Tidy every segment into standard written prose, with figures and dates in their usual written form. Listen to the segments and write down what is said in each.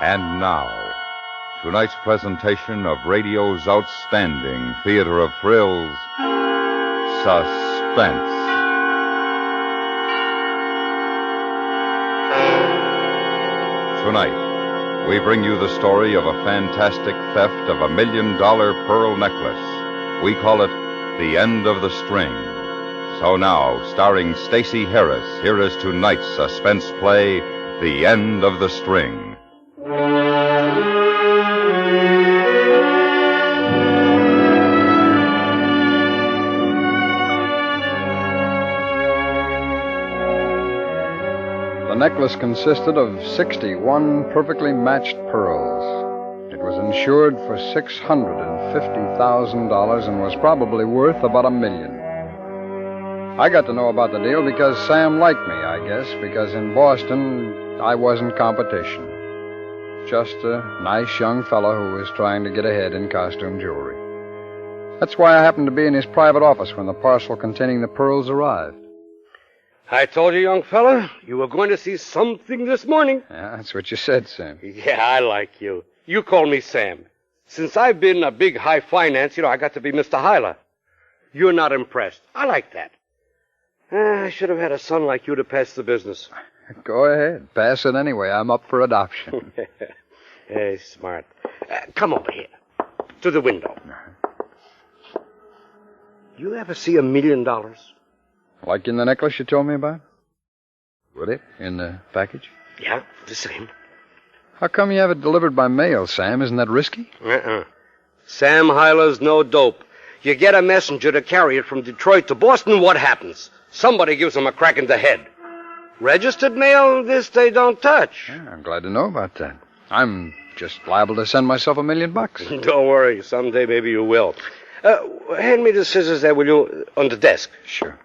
And now, tonight's presentation of radio's outstanding theater of thrills, Suspense. Tonight, we bring you the story of a fantastic theft of $1 million pearl necklace. We call it The End of the String. So now, starring Stacey Harris, here is tonight's suspense play, The End of the String. The necklace consisted of 61 perfectly matched pearls. It was insured for $650,000 and was probably worth about $1 million. I got to know about the deal because Sam liked me, I guess, because in Boston, I wasn't competition. Just a nice young fellow who was trying to get ahead in costume jewelry. That's why I happened to be in his private office when the parcel containing the pearls arrived. I told you, young fella, you were going to see something this morning. Yeah, that's what you said, Sam. Yeah, I like you. You call me Sam. Since I've been a big high finance, I got to be Mr. Hyler. You're not impressed. I like that. I should have had a son like you to pass the business. Go ahead. Pass it anyway. I'm up for adoption. Hey, smart. Come over here. To the window. You ever see $1 million? Like in the necklace you told me about? Would it? In the package? Yeah, the same. How come you have it delivered by mail, Sam? Isn't that risky? Sam Hyler's no dope. You get a messenger to carry it from Detroit to Boston, what happens? Somebody gives him a crack in the head. Registered mail, this they don't touch. Yeah, I'm glad to know about that. I'm just liable to send myself $1 million. Don't worry. Someday maybe you will. Hand me the scissors there, will you, on the desk? Sure.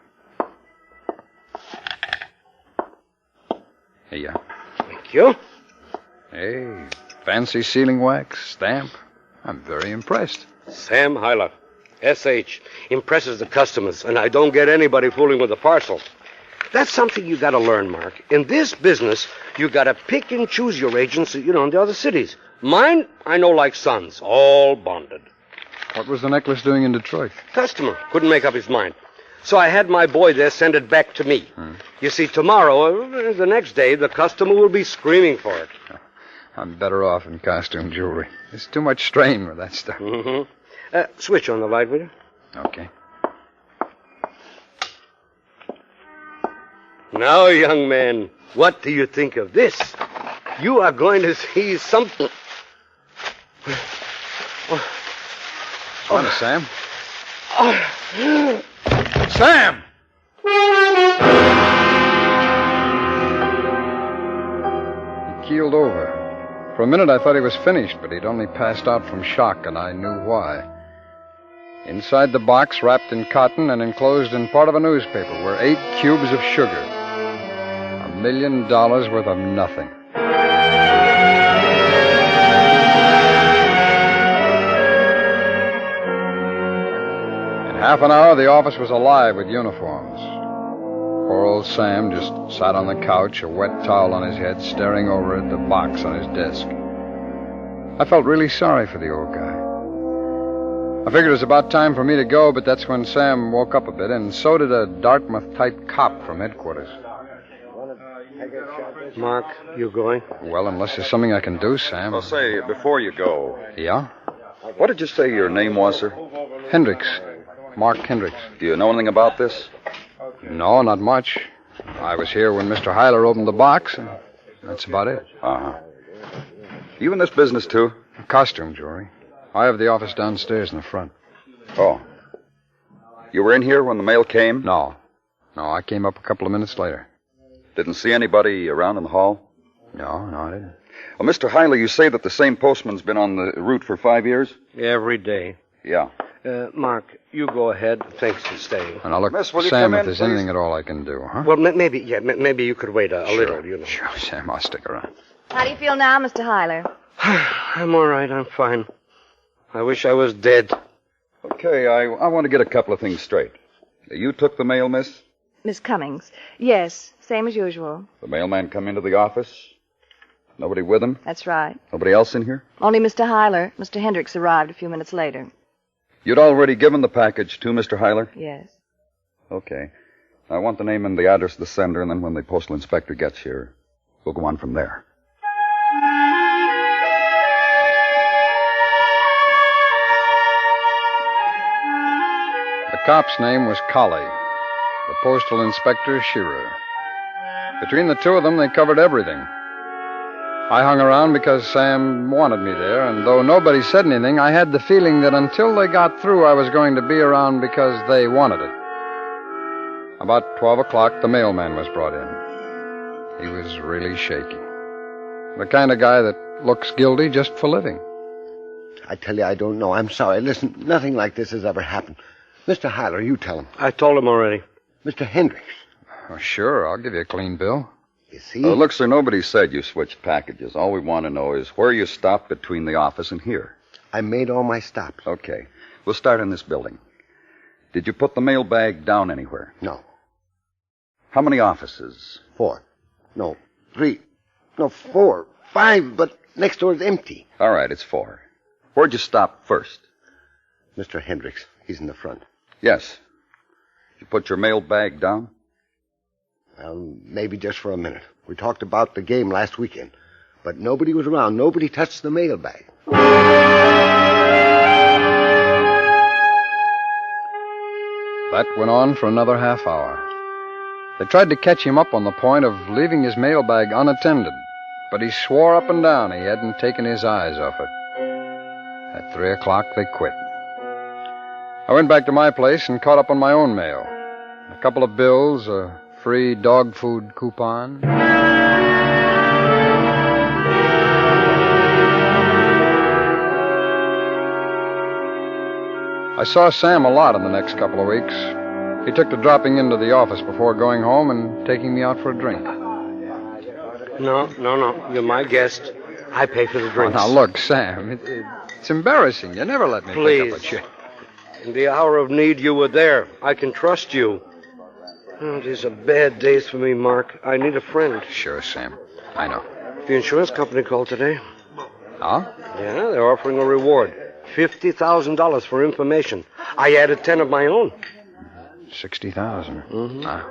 Here you are. Thank you. Hey, fancy sealing wax, stamp. I'm very impressed. Sam Hyler, S.H. Impresses the customers, and I don't get anybody fooling with a parcel. That's something you got to learn, Mark. In this business, you got to pick and choose your agents, in the other cities. Mine, I know like sons, all bonded. What was the necklace doing in Detroit? Customer. Couldn't make up his mind. So I had my boy there send it back to me. You see, tomorrow, the next day, the customer will be screaming for it. I'm better off in costume jewelry. There's too much strain with that stuff. Switch on the light, will you? Okay. Now, young man, what do you think of this? You are going to see something. On it, Sam. Sam! He keeled over. For a minute, I thought he was finished, but he'd only passed out from shock, and I knew why. Inside the box, wrapped in cotton and enclosed in part of a newspaper, were 8 cubes of sugar. $1 million worth of nothing. In half an hour, the office was alive with uniforms. Poor old Sam just sat on the couch, a wet towel on his head, staring over at the box on his desk. I felt really sorry for the old guy. I figured it was about time for me to go, but that's when Sam woke up a bit, and so did a Dartmouth-type cop from headquarters. Mark, you going? Well, unless there's something I can do, Sam. Well, say, before you go, Yeah? what did you say your name was, sir? Hendricks. Mark Hendricks. Do you know anything about this? No, not much. I was here when Mr. Hyler opened the box, and that's about it. Uh-huh. You in this business, too? Costume jewelry. I have the office downstairs in the front. Oh. You were in here when the mail came? No, I came up a couple of minutes later. Didn't see anybody around in the hall? No, I didn't. Well, Mr. Hyler, you say that the same postman's been on the route for 5 years? Every day. Yeah. Mark, you go ahead. Thanks for staying. And I'll look, Miss, will you Sam, come if in, there's please? anything at all I can do, huh? Well, maybe you could wait a little, Sure, Sam, I'll stick around. How do you feel now, Mr. Hyler? I'm all right. I'm fine. I wish I was dead. Okay, I want to get a couple of things straight. You took the mail, miss? Miss Cummings. Yes, same as usual. The mailman come into the office? Nobody with him? That's right. Nobody else in here? Only Mr. Hyler. Mr. Hendricks arrived a few minutes later. You'd already given the package to Mr. Hyler? Yes. Okay. I want the name and the address of the sender, and then when the postal inspector gets here, we'll go on from there. The cop's name was Colley. The postal inspector, Shearer. Between the two of them, they covered everything. I hung around because Sam wanted me there, and though nobody said anything, I had the feeling that until they got through, I was going to be around because they wanted it. About 12 o'clock, the mailman was brought in. He was really shaky. The kind of guy that looks guilty just for living. I tell you, I don't know. I'm sorry. Listen, nothing like this has ever happened. Mr. Hyler, you tell him. I told him already. Mr. Hendricks. Oh, sure, I'll give you a clean bill. You see? Look, sir, nobody said you switched packages. All we want to know is where you stopped between the office and here. I made all my stops. Okay. We'll start in this building. Did you put the mail bag down anywhere? No. How many offices? 4. No, 3. No, 4. 5, but next door is empty. All right, it's 4. Where'd you stop first? Mr. Hendricks, he's in the front. Yes. Did you put your mail bag down? Well, maybe just for a minute. We talked about the game last weekend, but nobody was around. Nobody touched the mail bag. That went on for another half hour. They tried to catch him up on the point of leaving his mailbag unattended, but he swore up and down he hadn't taken his eyes off it. At 3 o'clock, they quit. I went back to my place and caught up on my own mail. A couple of bills, a free dog food coupon. I saw Sam a lot in the next couple of weeks. He took to dropping into the office before going home and taking me out for a drink. No. You're my guest. I pay for the drinks. Now, look, Sam, it's embarrassing. You never let me Please. pick up a chick. In the hour of need, you were there. I can trust you. Oh, these are bad days for me, Mark. I need a friend. Sure, Sam. I know. The insurance company called today. Huh? Yeah, they're offering a reward. $50,000 for information. I added 10 of my own. 60,000. Mm-hmm. Ah.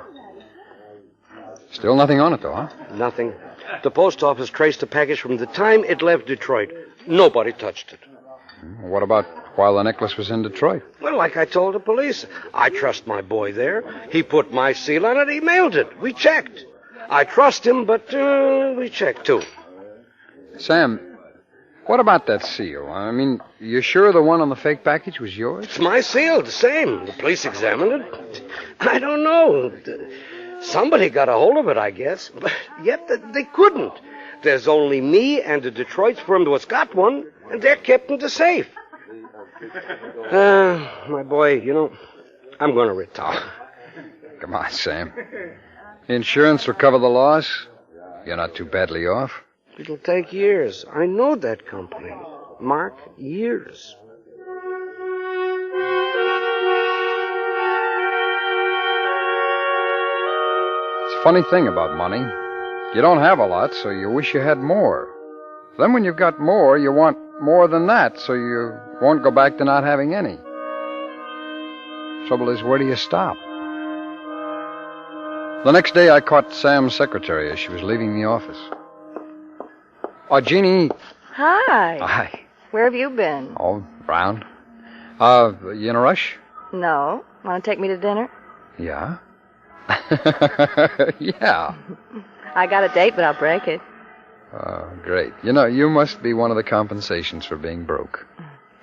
Still nothing on it, though, huh? Nothing. The post office traced the package from the time it left Detroit. Nobody touched it. What about while the necklace was in Detroit? Well, like I told the police, I trust my boy there. He put my seal on it. He mailed it. We checked. I trust him, but we checked, too. Sam, what about that seal? I mean, you sure the one on the fake package was yours? It's my seal, the same. The police examined it. I don't know. Somebody got a hold of it, I guess. But yet they couldn't. There's only me and the Detroit firm that's got one, and they're kept in the safe. My boy, I'm going to retire. Come on, Sam. Insurance will cover the loss. You're not too badly off. It'll take years. I know that company. Mark, years. It's a funny thing about money. You don't have a lot, so you wish you had more. Then when you've got more, you want more than that, so you won't go back to not having any. Trouble is, where do you stop? The next day, I caught Sam's secretary as she was leaving the office. Oh, Jeannie. Hi. Hi. Where have you been? Oh, round. You in a rush? No. Want to take me to dinner? Yeah. Yeah. I got a date, but I'll break it. Oh, great. You must be one of the compensations for being broke.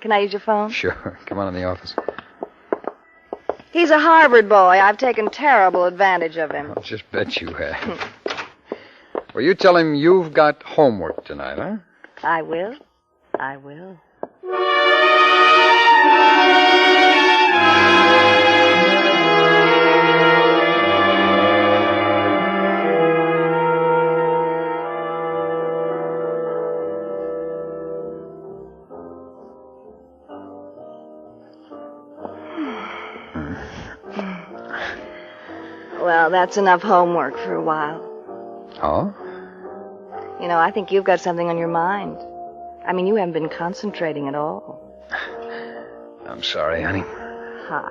Can I use your phone? Sure. Come on in the office. He's a Harvard boy. I've taken terrible advantage of him. I'll just bet you have. Well, you tell him you've got homework tonight, huh? I will. I will. Well, that's enough homework for a while. Oh? You know, I think you've got something on your mind. I mean, you haven't been concentrating at all. I'm sorry, honey. Huh.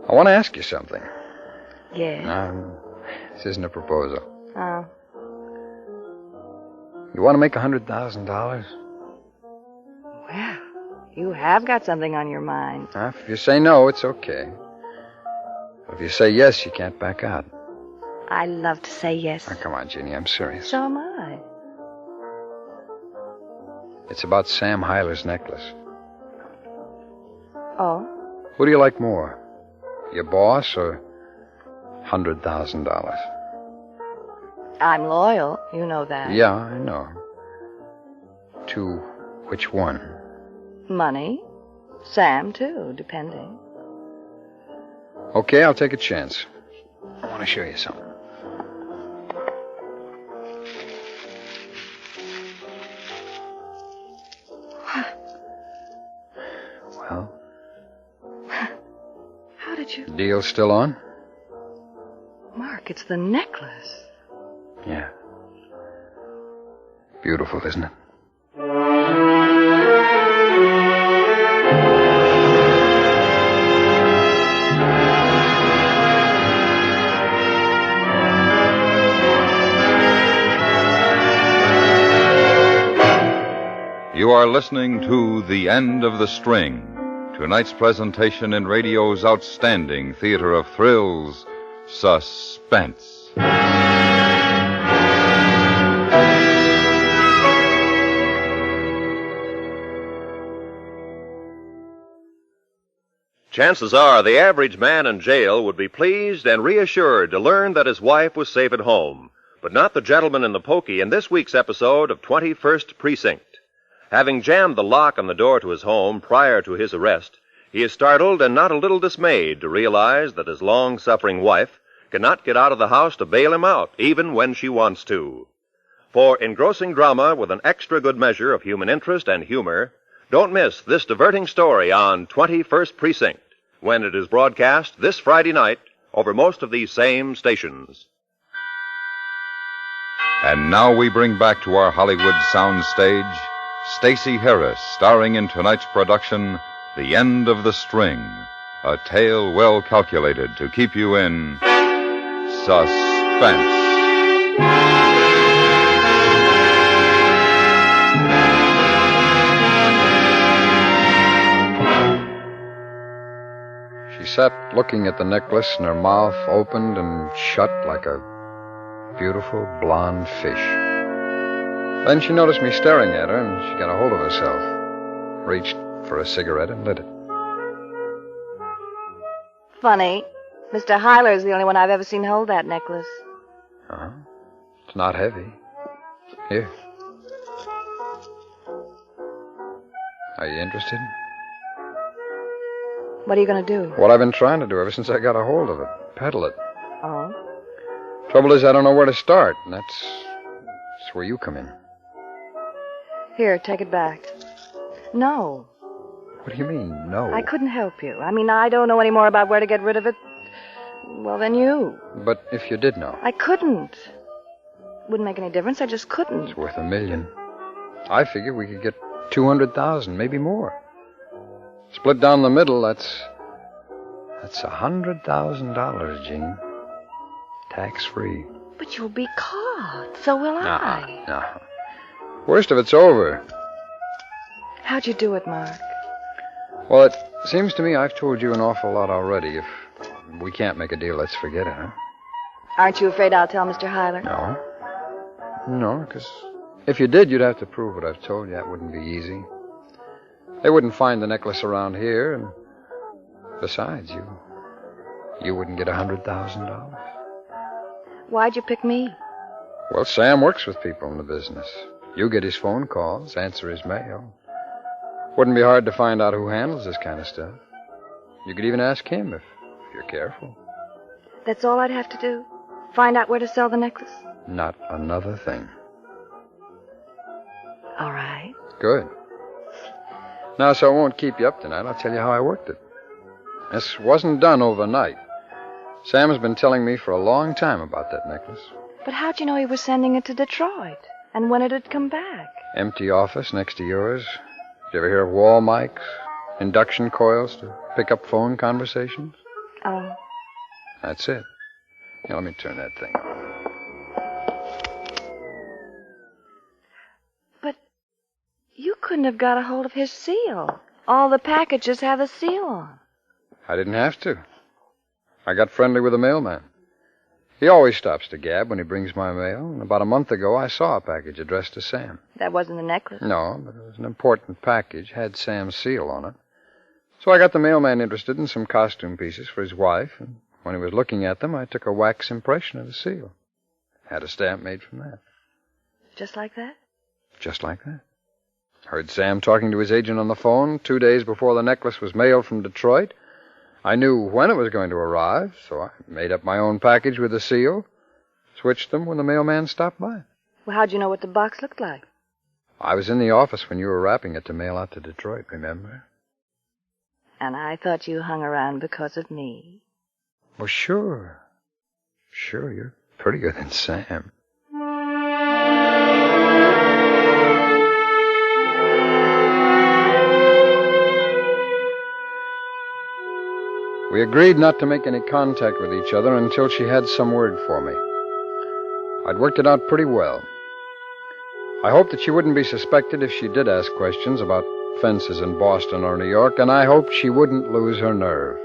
I want to ask you something. Yeah. This isn't a proposal. Oh. You want to make $100,000? Well, you have got something on your mind. If you say no, it's okay. But if you say yes, you can't back out. I love to say yes. Oh, come on, Ginny, I'm serious. So am I. It's about Sam Hyler's necklace. Oh? Who do you like more? Your boss or $100,000? I'm loyal. You know that. Yeah, I know. To which one? Money. Sam, too, depending. Okay, I'll take a chance. I want to show you something. Well? How did you... Deal still on? Mark, it's the necklace. Yeah. Beautiful, isn't it? You are listening to The End of the String, tonight's presentation in radio's outstanding theater of thrills, Suspense. Chances are the average man in jail would be pleased and reassured to learn that his wife was safe at home, but not the gentleman in the pokey in this week's episode of 21st Precinct. Having jammed the lock on the door to his home prior to his arrest, he is startled and not a little dismayed to realize that his long-suffering wife cannot get out of the house to bail him out, even when she wants to. For engrossing drama with an extra good measure of human interest and humor, don't miss this diverting story on 21st Precinct, when it is broadcast this Friday night over most of these same stations. And now we bring back to our Hollywood soundstage Stacey Harris, starring in tonight's production, The End of the String, a tale well calculated to keep you in suspense. She sat looking at the necklace, and her mouth opened and shut like a beautiful blonde fish. Then she noticed me staring at her, and she got a hold of herself, reached for a cigarette and lit it. Funny. Mr. Hyler's the only one I've ever seen hold that necklace. Uh-huh. It's not heavy. Here. Are you interested? What are you going to do? What I've been trying to do ever since I got a hold of it. Peddle it. Oh? Trouble is, I don't know where to start, and that's where you come in. Here, take it back. No. What do you mean, no? I couldn't help you. I mean, I don't know any more about where to get rid of it, well, than you. But if you did know. I couldn't. Wouldn't make any difference. I just couldn't. It's worth $1 million. I figured we could get 200,000, maybe more. Split down the middle, that's $100,000, Jean. Tax-free. But you'll be caught. So will I. No. Worst of it's over. How'd you do it, Mark? Well, it seems to me I've told you an awful lot already. If we can't make a deal, let's forget it, huh? Aren't you afraid I'll tell Mr. Hyler? No. No, because if you did, you'd have to prove what I've told you. That wouldn't be easy. They wouldn't find the necklace around here, and besides, you wouldn't get $100,000. Why'd you pick me? Well, Sam works with people in the business. You get his phone calls, answer his mail. Wouldn't be hard to find out who handles this kind of stuff. You could even ask him if you're careful. That's all I'd have to do? Find out where to sell the necklace? Not another thing. All right. Good. Now, so I won't keep you up tonight. I'll tell you how I worked it. This wasn't done overnight. Sam has been telling me for a long time about that necklace. But how'd you know he was sending it to Detroit? And when it'd come back? Empty office next to yours. Did you ever hear of wall mics? Induction coils to pick up phone conversations? Oh. That's it. Here, let me turn that thing on. But you couldn't have got a hold of his seal. All the packages have a seal on. I didn't have to. I got friendly with the mailman. He always stops to gab when he brings my mail, and about a month ago I saw a package addressed to Sam. That wasn't the necklace? No, but it was an important package, had Sam's seal on it. So I got the mailman interested in some costume pieces for his wife, and when he was looking at them, I took a wax impression of the seal. Had a stamp made from that. Just like that? Just like that. Heard Sam talking to his agent on the phone 2 days before the necklace was mailed from Detroit. I knew when it was going to arrive, so I made up my own package with the seal, switched them when the mailman stopped by. Well, how'd you know what the box looked like? I was in the office when you were wrapping it to mail out to Detroit, remember? And I thought you hung around because of me. Well, sure. Sure, you're prettier than Sam. We agreed not to make any contact with each other until she had some word for me. I'd worked it out pretty well. I hoped that she wouldn't be suspected if she did ask questions about fences in Boston or New York, and I hoped she wouldn't lose her nerve.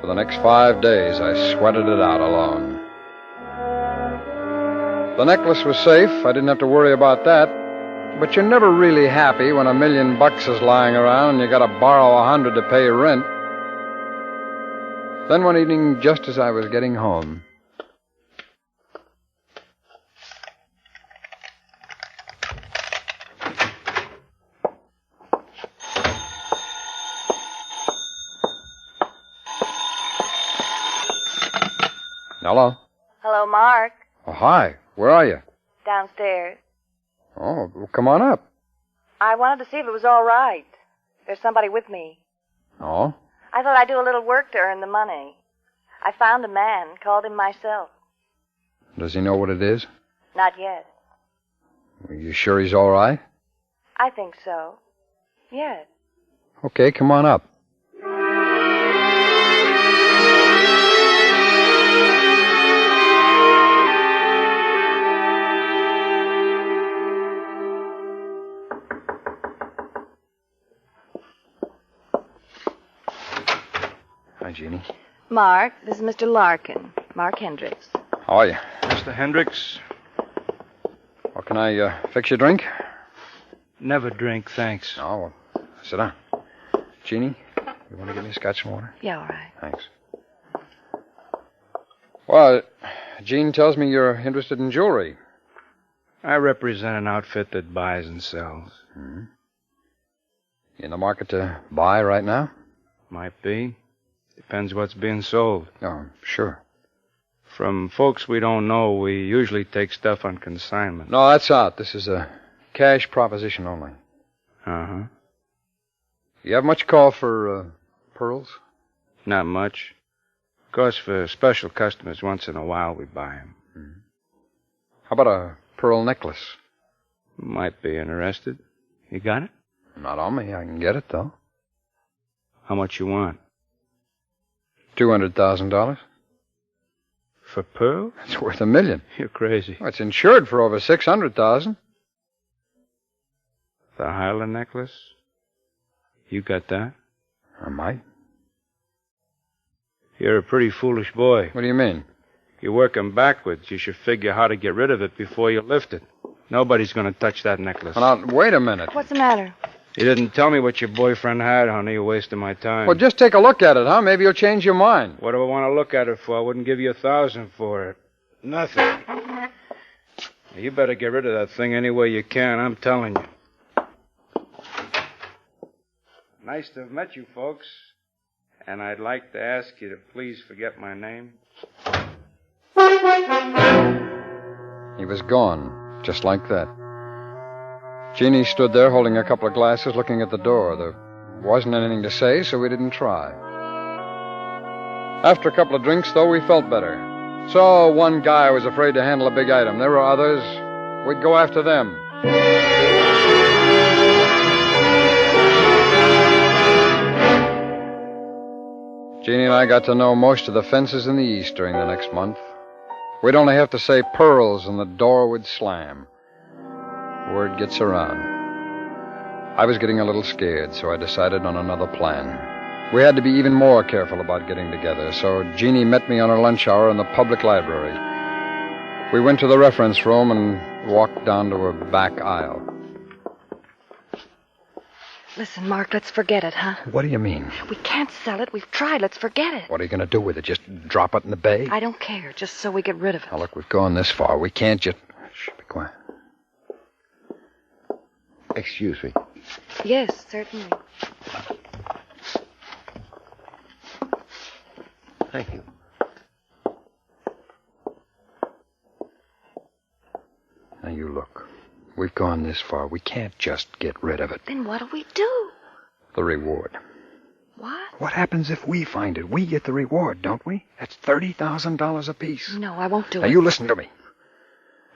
For the next 5 days, I sweated it out alone. The necklace was safe. I didn't have to worry about that. But you're never really happy when $1 million is lying around and you gotta borrow 100 to pay rent. Then one evening, just as I was getting home... Hello? Hello, Mark. Oh, hi. Where are you? Downstairs. Oh, well, come on up. I wanted to see if it was all right. There's somebody with me. Oh? I thought I'd do a little work to earn the money. I found a man, called him myself. Does he know what it is? Not yet. Are you sure he's all right? I think so. Yes. Okay, come on up. Hi, Jeannie. Mark, this is Mr. Larkin. Mark Hendricks. How are you? Mr. Hendricks? Well, can I fix your drink? Never drink, thanks. Oh, well, sit down. Jeannie, you want to give me a scotch and water? Yeah, all right. Thanks. Well, Jean tells me you're interested in jewelry. I represent an outfit that buys and sells. Hmm. You in the market to buy right now? Might be. Depends what's being sold. Oh, sure. From folks we don't know, we usually take stuff on consignment. No, that's out. This is a cash proposition only. Uh-huh. You have much call for pearls? Not much. Of course, for special customers, once in a while we buy them. Hmm. How about a pearl necklace? Might be interested. You got it? Not on me. I can get it, though. How much you want? $200,000. For pearl? It's worth $1 million. You're crazy. Well, it's insured for over $600,000. The Highland necklace? You got that? I might. You're a pretty foolish boy. What do you mean? You're working backwards. You should figure how to get rid of it before you lift it. Nobody's going to touch that necklace. Well, now, wait a minute. What's the matter? You didn't tell me what your boyfriend had, honey. You're wasting my time. Well, just take a look at it, huh? Maybe you'll change your mind. What do I want to look at it for? I wouldn't give you $1,000 for it. Nothing. You better get rid of that thing any way you can, I'm telling you. Nice to have met you, folks. And I'd like to ask you to please forget my name. He was gone, just like that. Jeannie stood there holding a couple of glasses, looking at the door. There wasn't anything to say, so we didn't try. After a couple of drinks, though, we felt better. So one guy was afraid to handle a big item. There were others. We'd go after them. Jeannie and I got to know most of the fences in the East during the next month. We'd only have to say pearls and the door would slam. Word gets around. I was getting a little scared, so I decided on another plan. We had to be even more careful about getting together, so Jeannie met me on her lunch hour in the public library. We went to the reference room and walked down to her back aisle. Listen, Mark, let's forget it, huh? What do you mean? We can't sell it. We've tried. Let's forget it. What are you going to do with it? Just drop it in the bay? I don't care, just so we get rid of it. Now, look, we've gone this far. We can't just... Shh, be quiet. Excuse me. Yes, certainly. Thank you. Now, you look. We've gone this far. We can't just get rid of it. Then what'll we do? The reward. What? What happens if we find it? We get the reward, don't we? That's $30,000 apiece. No, I won't do Now, it. you listen to me.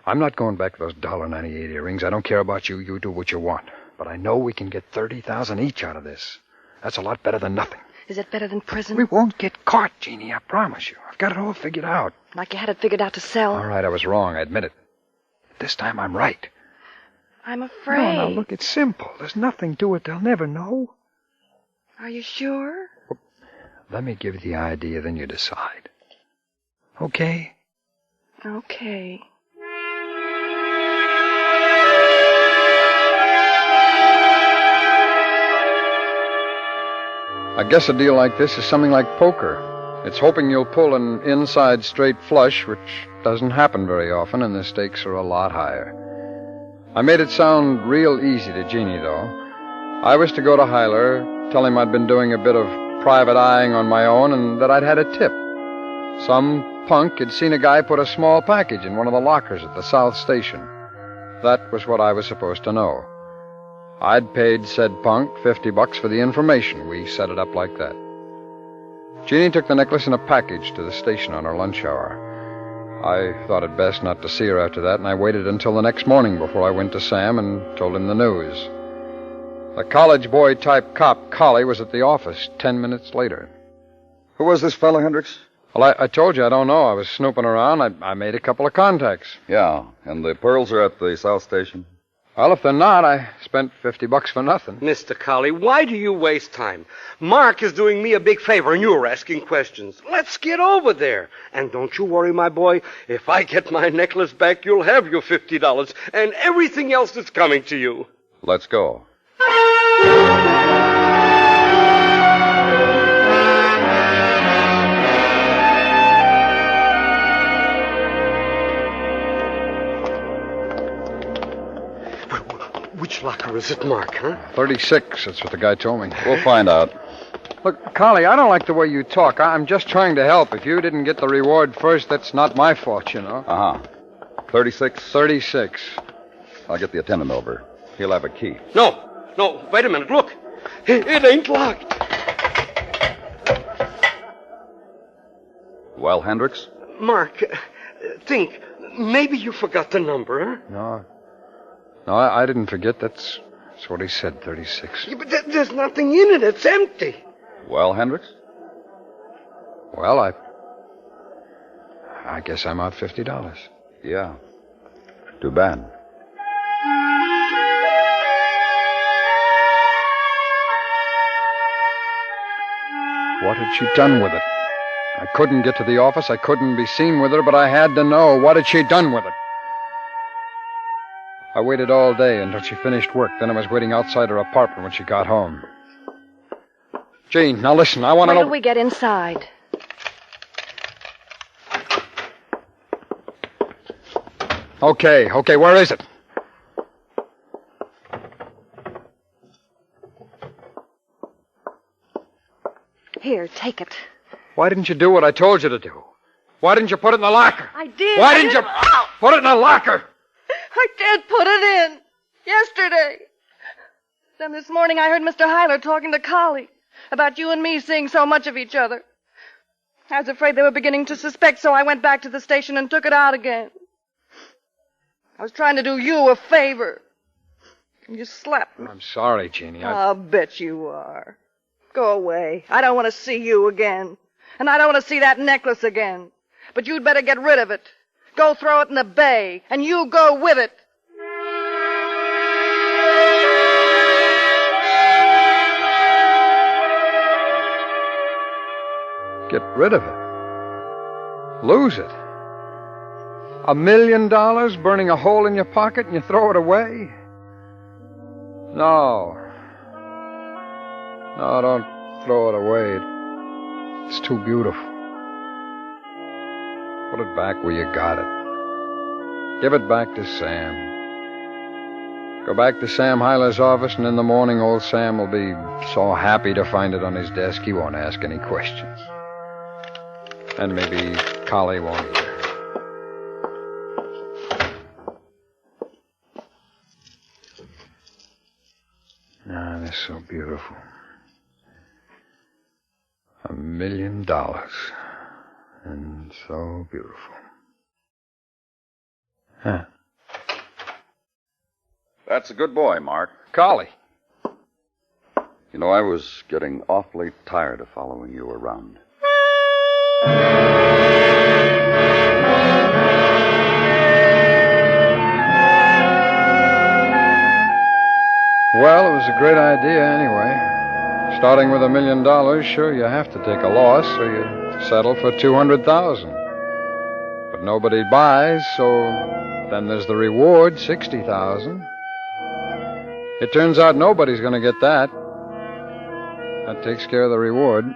I'm not going back to those $1.98 earrings. I don't care about you. You do what you want. But I know we can get $30,000 each out of this. That's a lot better than nothing. Is it better than prison? We won't get caught, Jeannie, I promise you. I've got it all figured out. Like you had it figured out to sell? All right, I was wrong. I admit it. This time I'm right. I'm afraid. No, now, look, it's simple. There's nothing to it. They'll never know. Are you sure? Let me give you the idea, then you decide. Okay? Okay. I guess a deal like this is something like poker. It's hoping you'll pull an inside straight flush, which doesn't happen very often, and the stakes are a lot higher. I made it sound real easy to Jeannie, though. I was to go to Hyler, tell him I'd been doing a bit of private eyeing on my own, and that I'd had a tip. Some punk had seen a guy put a small package in one of the lockers at the South Station. That was what I was supposed to know. I'd paid said punk $50 for the information. We set it up like that. Jeannie took the necklace in a package to the station on her lunch hour. I thought it best not to see her after that, and I waited until the next morning before I went to Sam and told him the news. The college boy-type cop, Collie, was at the office 10 minutes later. Who was this fellow, Hendricks? Well, I told you, I don't know. I was snooping around. I made a couple of contacts. Yeah, and the pearls are at the South Station? Well, if they're not, I spent $50 for nothing. Mr. Colley, why do you waste time? Mark is doing me a big favor, and you're asking questions. Let's get over there. And don't you worry, my boy. If I get my necklace back, you'll have your $50 and everything else that's coming to you. Let's go. Which locker is it, Mark, huh? 36, that's what the guy told me. We'll find out. Look, Collie, I don't like the way you talk. I'm just trying to help. If you didn't get the reward first, that's not my fault, you know. Uh-huh. 36? 36. I'll get the attendant over. He'll have a key. No, wait a minute. Look. It ain't locked. Well, Hendricks? Mark, think. Maybe you forgot the number, huh? No, I didn't forget. That's what he said, 36. Yeah, but there's nothing in it. It's empty. Well, Hendricks? Well, I guess I'm out $50. Yeah. Too bad. What had she done with it? I couldn't get to the office. I couldn't be seen with her, but I had to know. What had she done with it? I waited all day until she finished work. Then I was waiting outside her apartment when she got home. Jane, now listen, I want to know... Wait till we get inside. Okay, where is it? Here, take it. Why didn't you do what I told you to do? Why didn't you put it in the locker? I did. Why didn't you put it in the locker? I did put it in. Yesterday. Then this morning I heard Mr. Hyler talking to Collie about you and me seeing so much of each other. I was afraid they were beginning to suspect, so I went back to the station and took it out again. I was trying to do you a favor. You slapped me. I'm sorry, Jeannie. I'll bet you are. Go away. I don't want to see you again. And I don't want to see that necklace again. But you'd better get rid of it. Go throw it in the bay, and you go with it. Get rid of it. Lose it. $1 million burning a hole in your pocket and you throw it away? No. No, don't throw it away. It's too beautiful. Put it back where you got it. Give it back to Sam. Go back to Sam Hyler's office, and in the morning old Sam will be so happy to find it on his desk he won't ask any questions. And maybe Collie won't either. Ah, that's so beautiful. $1 million. And so beautiful. Huh. That's a good boy, Mark. Collie. You know, I was getting awfully tired of following you around. Well, it was a great idea anyway. Starting with $1 million, sure, you have to take a loss, so you settle for $200,000. But nobody buys, so then there's the reward, $60,000. It turns out nobody's going to get that. That takes care of the reward.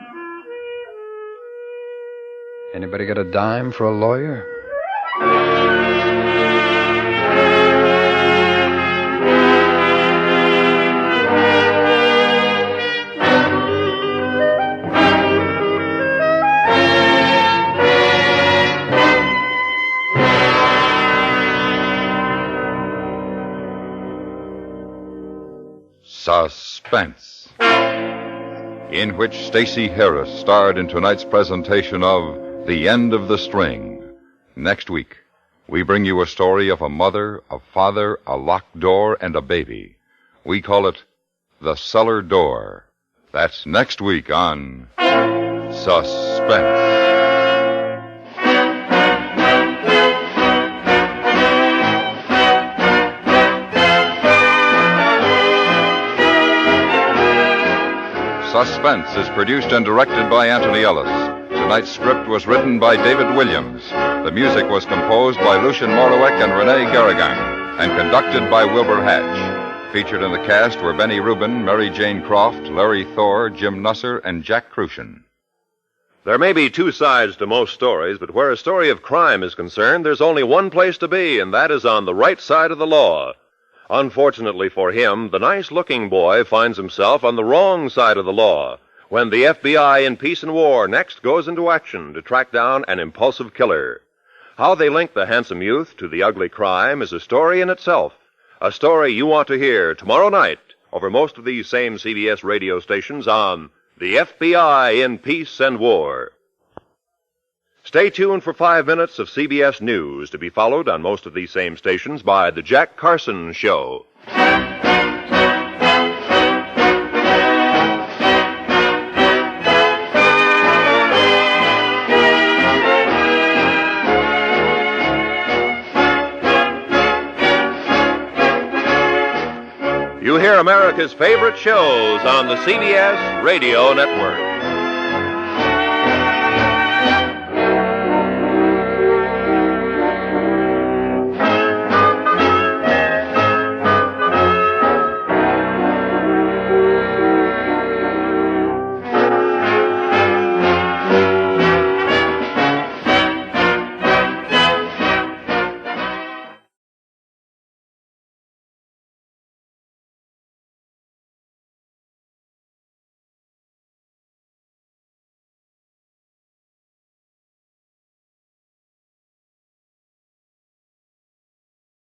Anybody got a dime for a lawyer? Suspense, in which Stacey Harris starred in tonight's presentation of The End of the String. Next week, we bring you a story of a mother, a father, a locked door, and a baby. We call it The Cellar Door. That's next week on Suspense. Suspense is produced and directed by Anthony Ellis. Tonight's script was written by David Williams. The music was composed by Lucien Morawick and Rene Garrigan, and conducted by Wilbur Hatch. Featured in the cast were Benny Rubin, Mary Jane Croft, Larry Thor, Jim Nusser, and Jack Crucian. There may be two sides to most stories, but where a story of crime is concerned, there's only one place to be, and that is on the right side of the law. Unfortunately for him, the nice-looking boy finds himself on the wrong side of the law when the FBI in Peace and War next goes into action to track down an impulsive killer. How they link the handsome youth to the ugly crime is a story in itself, a story you want to hear tomorrow night over most of these same CBS radio stations on the FBI in Peace and War. Stay tuned for 5 minutes of CBS News, to be followed on most of these same stations by The Jack Carson Show. You hear America's favorite shows on the CBS Radio Network.